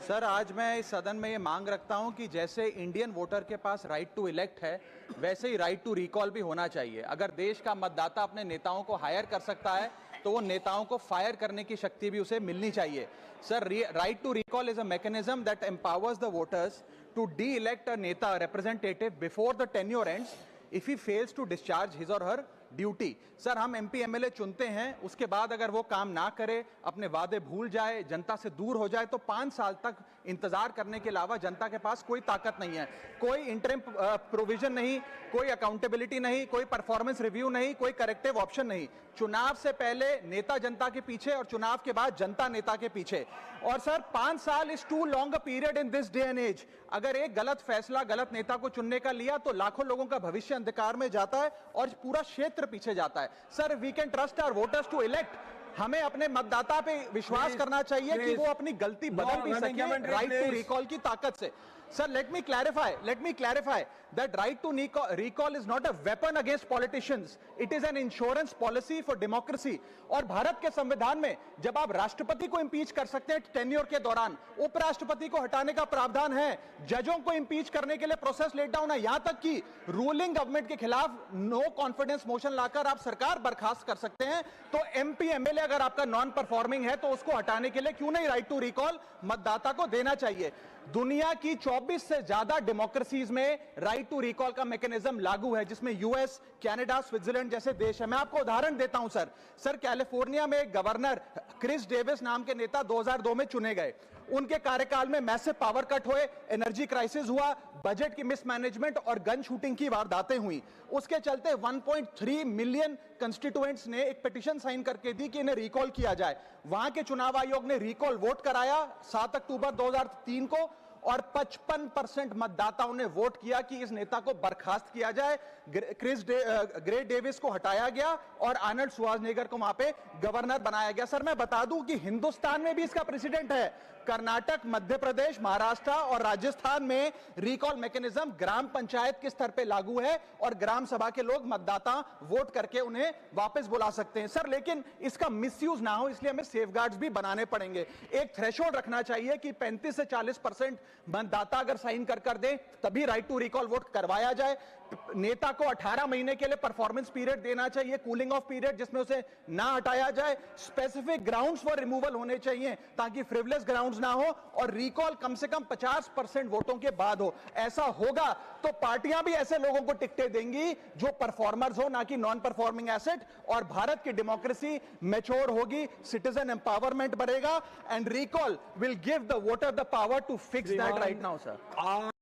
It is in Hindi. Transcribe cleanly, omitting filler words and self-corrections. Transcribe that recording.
सर, आज मैं इस सदन में ये मांग रखता हूं कि जैसे इंडियन वोटर के पास राइट टू इलेक्ट है, वैसे ही राइट टू रिकॉल भी होना चाहिए। अगर देश का मतदाता अपने नेताओं को हायर कर सकता है तो वो नेताओं को फायर करने की शक्ति भी उसे मिलनी चाहिए। Sir, right to recall is a mechanism that empowers the voters to de elect a neta representative before the tenure ends if he fails to discharge his और हर ड्यूटी। सर, हम एमपी एमएलए चुनते हैं, उसके बाद अगर वो काम ना करे, अपने वादे भूल जाए, जनता से दूर हो जाए, तो 5 साल तक इंतजार करने के अलावा जनता के पास कोई ताकत नहीं है। कोई इंटरिम प्रोविजन नहीं, कोई अकाउंटेबिलिटी नहीं, कोई परफॉर्मेंस रिव्यू नहीं, कोई करेक्टिव ऑप्शन नहीं। चुनाव से पहले नेता जनता के पीछे और चुनाव के बाद जनता नेता के पीछे। और सर, 5 साल is too long a period in this day and age. अगर एक गलत फैसला गलत नेता को चुनने का लिया तो लाखों लोगों का भविष्य अंधकार में जाता है और पूरा क्षेत्र पीछे जाता है। Sir, we can trust our voters to elect. हमें अपने मतदाता पे विश्वास करना चाहिए कि वो अपनी गलती बदल भी सके राइट टू रिकॉल की ताकत से। Sir, let me clarify that right to recall is not a weapon against politicians. It is an insurance policy for democracy. और भारत के संविधान में जब आप राष्ट्रपति को इंपीच कर सकते हैं टेन्योर के दौरान, उपराष्ट्रपति को हटाने का प्रावधान है, जजों को इंपीच करने के लिए प्रोसेस लेट डाउन है, यहां तक कि रूलिंग गवर्नमेंट के खिलाफ नो कॉन्फिडेंस मोशन लाकर आप सरकार बर्खास्त कर सकते हैं। तो एमपी एमएलए अगर आपका नॉन परफॉर्मिंग है तो उसको हटाने के लिए क्यों नहीं राइट टू रिकॉल मतदाता को देना चाहिए। दुनिया की 24 से ज्यादा डेमोक्रेसीज में राइट टू रिकॉल का मैकेनिज्म लागू है, जिसमें यूएस, कनाडा, स्विट्जरलैंड जैसे देश है। मैं आपको उदाहरण देता हूं सर, कैलिफोर्निया में एक गवर्नर क्रिस डेविस नाम के नेता 2002 में चुने गए। उनके कार्यकाल में मैसिव पावर कट हुए, एनर्जी क्राइसिस हुआ, बजट की मिसमैनेजमेंट और गन शूटिंग की वारदातें हुई। उसके चलते 1.3 मिलियन कंस्टिट्यूएंट्स ने एक पिटीशन साइन करके दी कि इन्हें रिकॉल किया जाए। वहां के चुनाव आयोग ने रिकॉल वोट कराया 7 अक्टूबर 2003 को और 55% मतदाताओं ने वोट किया कि इस नेता को बर्खास्त किया जाए। ग्रे डेविस को हटाया गया और आर्नल्ड श्वार्ज़नेगर को वहां पे गवर्नर बनाया गया। सर, मैं बता दूं कि हिंदुस्तान में भी इसका प्रेसिडेंट है। कर्नाटक, मध्य प्रदेश, महाराष्ट्र और राजस्थान में रिकॉल मैकेनिज्म ग्राम पंचायत के स्तर पे लागू है और ग्राम सभा के लोग मतदाता वोट करके उन्हें वापस बुला सकते हैं। सर, लेकिन इसका मिसयूज ना हो इसलिए हमें सेफगार्ड्स भी बनाने पड़ेंगे। एक थ्रेशोल्ड रखना चाहिए कि 35 से 40% मतदाता अगर साइन कर दे तभी राइट टू रिकॉल वोट करवाया जाए। नेता को 18 महीने के लिए परफॉर्मेंस पीरियड देना चाहिए, कूलिंग ऑफ पीरियड, जिसमें उसे ना हटाया जाए। स्पेसिफिक ग्राउंड्स फॉर रिमूवल होने चाहिए ताकि फ्रिवलेस ग्राउंड्स ना हो और रिकॉल कम से कम 50% वोटों के बाद हो। ऐसा होगा तो पार्टियां भी ऐसे लोगों को टिकटें देंगी जो परफॉर्मर्स हो, ना कि नॉन परफॉर्मिंग एसेट, और भारत की डेमोक्रेसी मैच्योर होगी, सिटीजन एम्पावरमेंट बढ़ेगा and recall will give the voter the power to fix that right now sir.